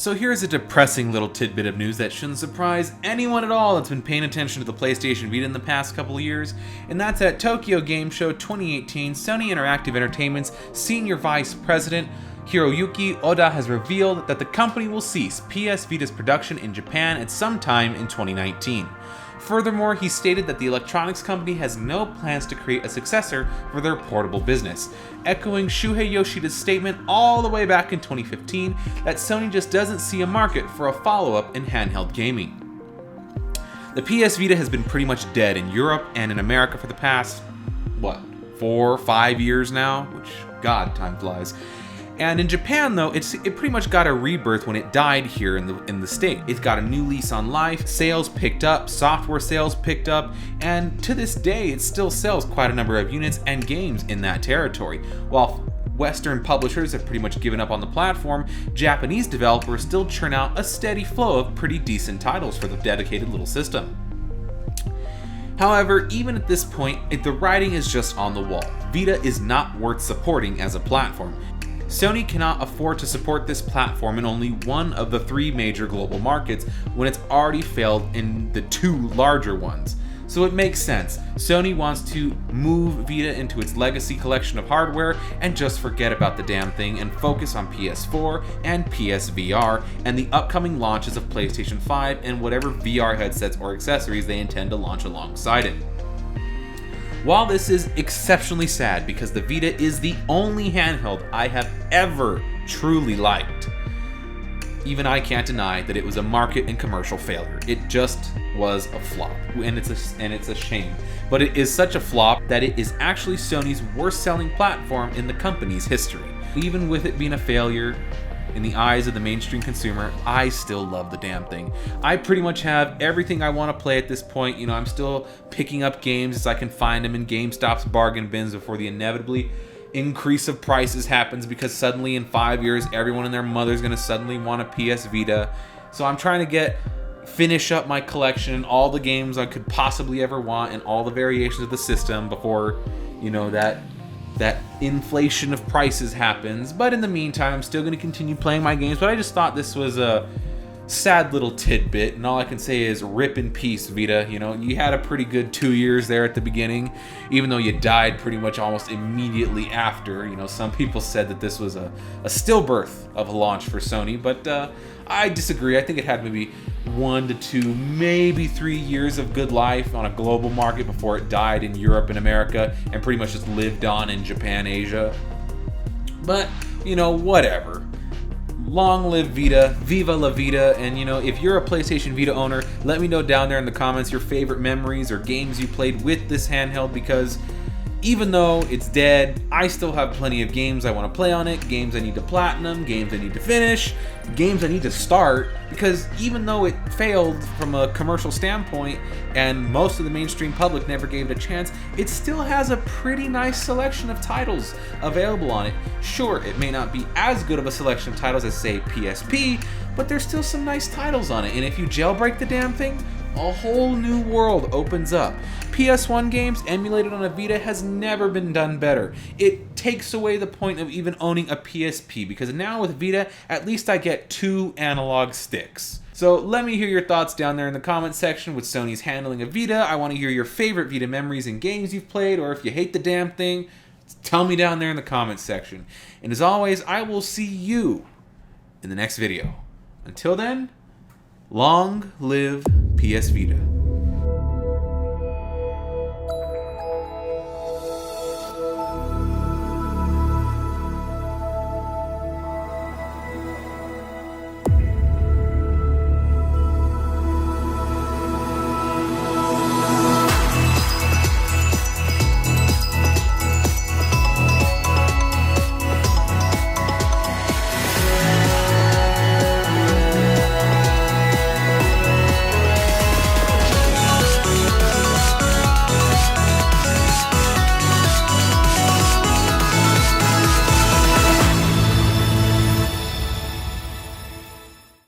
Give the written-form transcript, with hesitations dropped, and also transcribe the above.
So here's a depressing little tidbit of news that shouldn't surprise anyone at all that's been paying attention to the PlayStation Vita in the past couple of years, and that's at Tokyo Game Show 2018, Sony Interactive Entertainment's Senior Vice President Hiroyuki Oda has revealed that the company will cease PS Vita's production in Japan at some time in 2019. Furthermore, he stated that the electronics company has no plans to create a successor for their portable business, echoing Shuhei Yoshida's statement all the way back in 2015 that Sony just doesn't see a market for a follow-up in handheld gaming. The PS Vita has been pretty much dead in Europe and in America for the past, 4 or 5 years now? Which, God, time flies. And in Japan, though, it pretty much got a rebirth when it died here in the state. It got a new lease on life, sales picked up, software sales picked up, and to this day, it still sells quite a number of units and games in that territory. While Western publishers have pretty much given up on the platform, Japanese developers still churn out a steady flow of pretty decent titles for the dedicated little system. However, even at this point, the writing is just on the wall. Vita is not worth supporting as a platform. Sony cannot afford to support this platform in only one of the 3 major global markets when it's already failed in the 2 larger ones. So it makes sense. Sony wants to move Vita into its legacy collection of hardware and just forget about the damn thing and focus on PS4 and PSVR and the upcoming launches of PlayStation 5 and whatever VR headsets or accessories they intend to launch alongside it. While this is exceptionally sad because the Vita is the only handheld I have ever truly liked, even I can't deny that it was a market and commercial failure. It just was a flop, and it's a shame. But it is such a flop that it is actually Sony's worst selling platform in the company's history. Even with it being a failure, in the eyes of the mainstream consumer, I still love the damn thing. I pretty much have everything I want to play at this point. You know, I'm still picking up games as I can find them in GameStop's bargain bins before the inevitably increase of prices happens, because suddenly in 5 years, everyone and their mother's going to suddenly want a PS Vita. So I'm trying to finish up my collection, all the games I could possibly ever want, and all the variations of the system before, you know, that inflation of prices happens. But in the meantime, I'm still going to continue playing my games. But I just thought this was a sad little tidbit, and all I can say is rip in peace, Vita. You know, you had a pretty good 2 years there at the beginning, even though you died pretty much almost immediately after. You know, some people said that this was a stillbirth of a launch for Sony, but I disagree. I think it had maybe 1 to 2, maybe 3 years of good life on a global market before it died in Europe and America and pretty much just lived on in Japan, Asia. But, you know, whatever. Long live Vita, viva la Vita, and you know, if you're a PlayStation Vita owner, let me know down there in the comments your favorite memories or games you played with this handheld, because even though it's dead, I still have plenty of games I want to play on it, games I need to platinum, games I need to finish, games I need to start, because even though it failed from a commercial standpoint and most of the mainstream public never gave it a chance, it still has a pretty nice selection of titles available on it. Sure, it may not be as good of a selection of titles as, say, PSP, but there's still some nice titles on it, and if you jailbreak the damn thing, a whole new world opens up. PS1 games emulated on a Vita has never been done better. It takes away the point of even owning a PSP, because now with Vita, at least I get 2 analog sticks. So let me hear your thoughts down there in the comment section with Sony's handling of Vita. I want to hear your favorite Vita memories and games you've played, or if you hate the damn thing, tell me down there in the comment section. And as always, I will see you in the next video. Until then, long live PS Vita.